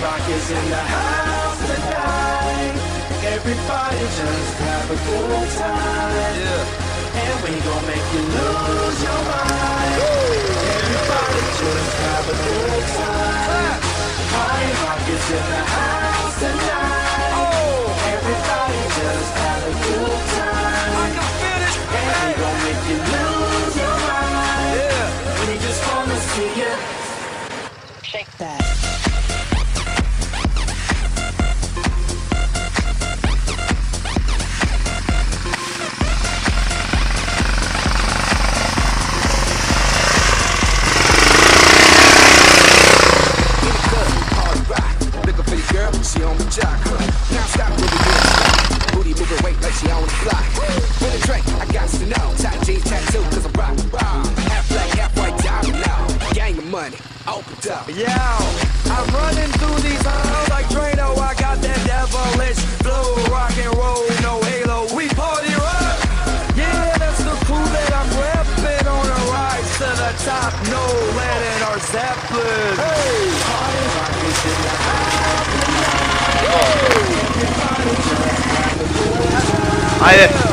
Rock is in the house tonight. Everybody just have a good time. Yeah. And we gon' make you lose your mind. Everybody just have a good time. Party Rock is in the house tonight. Everybody just have a good time. And we gon' make you lose your mind. Yeah. We just wanna see you shake that. She on the jock, now stop with the good. Booty moving weight like she on the block. With a drink, I got to know. Tight jeans tattoo, cause I'm rock. Half black, half white, diamond now. Gang of money, opened up. Yo, I'm running through these halls like Drano. I got that devilish flow, rock and roll, no halo. We party rock. Yeah, that's the crew that I'm repping on a rise to the top. No lead in our Zeppelin. Hey, Party Rock is in the house. Haydi.